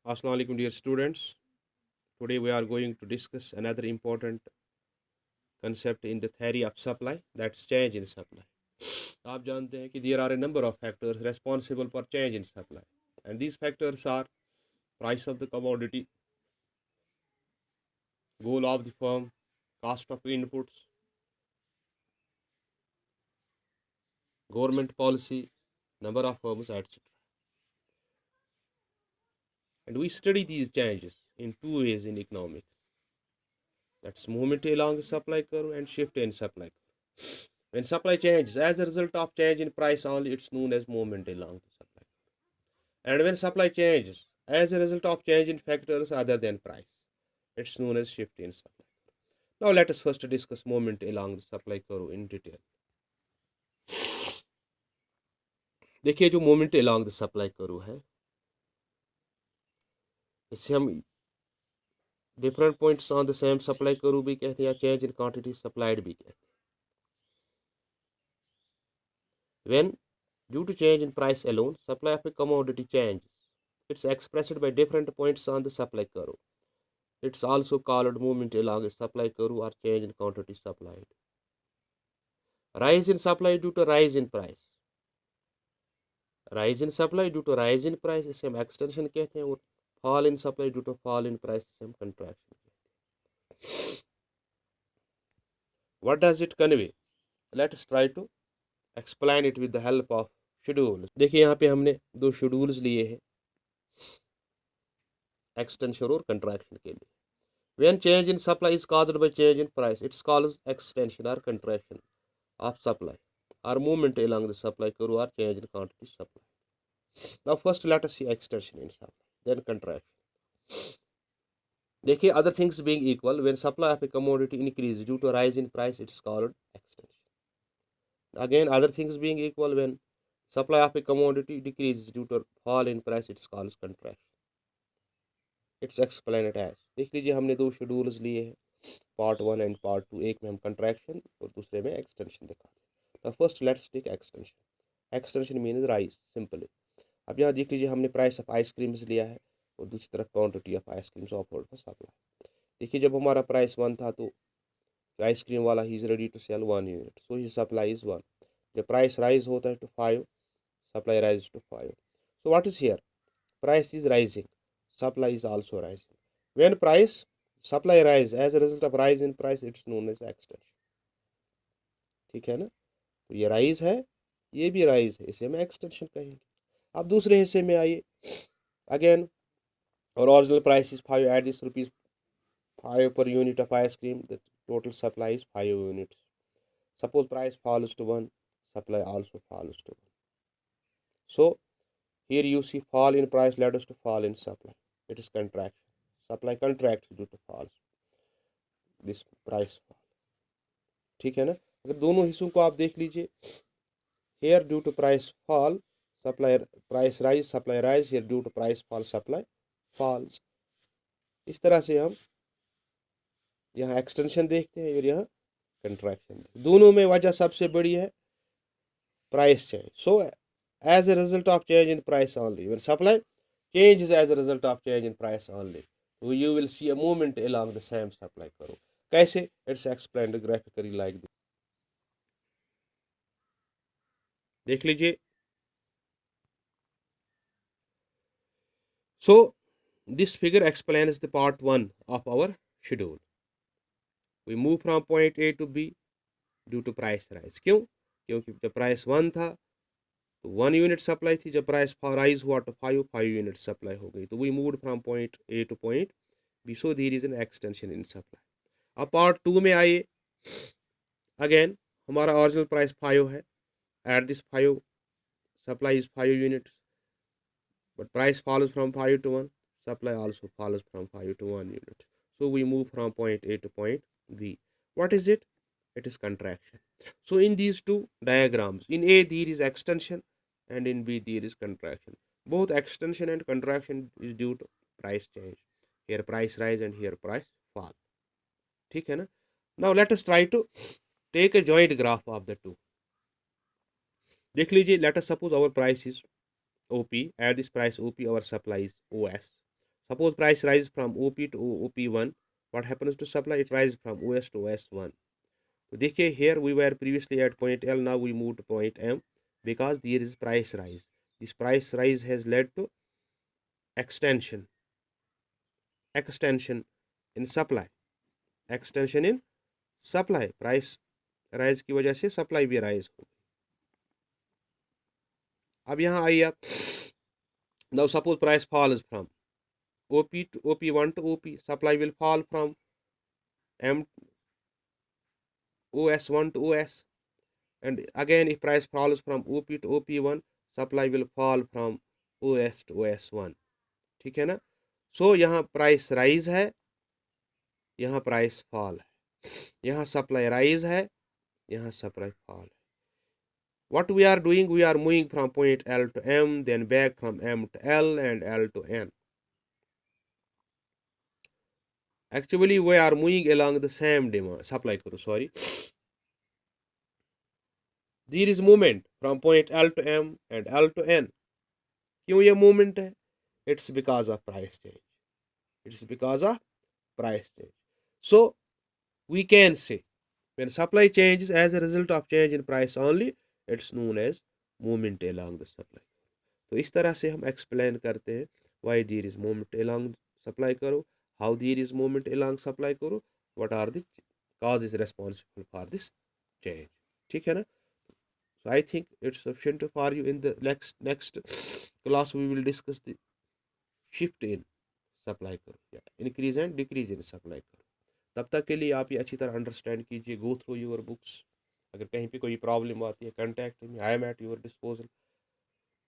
Assalamu alaikum, dear students. Today we are going to discuss another important concept in the theory of supply, that's change in supply. आप जानते हैं कि there are a number of factors responsible for change in supply, and these factors are price of the commodity, goal of the firm, cost of inputs, government policy, number of firms, etc. And we study these changes in two ways in economics. That's movement along the supply curve and shift in supply curve. When supply changes as a result of change in price only, it's known as movement along the supply curve. And when supply changes as a result of change in factors other than price, it's known as shift in supply curve. Now let us first discuss movement along the supply curve in detail. देखिए जो movement along the supply curve है, इससे हम different points on the same supply curve भी कहते हैं या change in quantity supplied भी कहते हैं. When due to change in price alone, supply of a commodity changes, it's expressed by different points on the supply curve. It's also called movement along a supply curve or change in quantity supplied. Rise in supply due to rise in price. Rise in supply due to rise in price इसे हम extension कहते हैं, और fall in supply due to fall in price इसे हम contraction कहते हैं. What does it convey? Let us try to explain it with the help of schedules. देखिए यहाँ पे हमने दो schedules लिए हैं extension और contraction के लिए. When change in supply is caused by change in price, it's called extension or contraction of supply, or movement along the supply curve or change in quantity supply. Now first let us see extension in supply, then contraction. देखिए other things being equal, when supply of a commodity increases due to rise in price, it's called extension. Again other things being equal, when supply of a commodity decreases due to fall in price, it's called contraction. It's explained as, देख लीजिए हमने दो schedules लिए हैं, part 1 and part 2. एक में हम contraction और दूसरे में एक्सटेंशन दिखाते हैं. तो first let's take extension. Extension means rise simply. अब यहाँ देख लीजिए हमने प्राइस ऑफ आइसक्रीम्स लिया है और दूसरी तरफ quantity of ice creams offered for supply. देखिए जब हमारा प्राइस 1 था तो आइसक्रीम वाला he is ready to sell 1 unit, so he supply is 1. जब प्राइस राइज होता है to 5, supply rise to 5. So what is here? Price is rising, supply is also rising. When price supply rise as a result of rise in price, it's known as extension. ठीक है ना? तो ये rise है, ये भी rise है, इसे हम एक्सटेंशन कहेंगे. अब दूसरे हिस्से में आइए. अगेन और original price is 5, at this rupees 5 per unit of ice cream, the total supply is 5 units. Suppose price falls to 1, supply also falls to 1. So here you see fall in price led us to fall in supply. It is contraction. Supply contracts due to fall. This price fall. ठीक है ना? अगर दोनों हिस्सों को आप देख लीजिए, here due to price fall, supply price rise, supply rise. Here due to price fall, supply falls. इस तरह से हम यहाँ एक्सटेंशन देखते हैं और यहाँ कंट्रैक्शन. दोनों में वजह सबसे बड़ी है price change. So as a result of change in price only, when supply changes as a result of change in price only, so you will see a movement along the same supply curve. कैसे? It's explained graphically like this. देख लीजिए. So this figure explains the part 1 of our schedule. We move from point A to B due to price rise. क्यों? क्योंकि जब price 1 था तो 1 unit supply थी, जब प्राइस राइज हुआ तो 5 यूनिट सप्लाई हो गई. तो we moved from point A to point B, so there is an extension in supply. अब पार्ट 2 में आइए. अगेन हमारा ओरिजिनल प्राइस 5 है, at this 5 supply is 5 units, but price follows from 5 to 1, supply also follows from 5 to 1 unit. So we move from point A to point B. What is it? It is contraction. So in these two diagrams, in A there is extension and in B there is contraction. Both extension and contraction is due to price change. Here price rise and here price fall. ठीक है ना? Now let us try to take a joint graph of the two. देख लीजिए. Let us suppose our price is OP. At this price OP our supply is OS. Suppose price rise from OP to OP1, what happens to supply? It rises from OS to OS1. तो देखिए, here we were previously at point L, now we moved to point M because there is price rise. This price rise has led to extension in supply, extension in supply. Price rise की वजह से supply भी rise हो. अब यहाँ आइए आप. Now suppose price falls from OP to OP1 to OP, supply will fall from M OS1 to OS. And again, if price falls from OP to OP1, supply will fall from OS to OS1. ठीक है ना. सो यहाँ price rise है, यहाँ price fall है, यहाँ supply rise है, यहाँ सप्लाई फॉल है. What we are doing, we are moving from point L to M, then back from M to L and L to N. Actually, we are moving along the same demand. Supply करो, sorry. There is movement from point L to M and L to N. क्यों ये movement है? It's because of price change. It's because of price change. So we can say when supply changes as a result of change in price only, it's known as movement along the supply. तो इस तरह से हम explain करते हैं why there is movement along supply curve, how there is movement along supply curve, what are the causes responsible for this change. ठीक है ना. So I think it's sufficient for you. In the next class we will discuss the shift in supply curve, increase and decrease in supply curve. तब तक के लिए आप ये अच्छी तरह अंडरस्टैंड कीजिए. Go through your books. अगर कहीं पे कोई प्रॉब्लम आती है, contact me, I am at your disposal.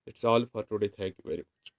It's all for today. Thank you very much.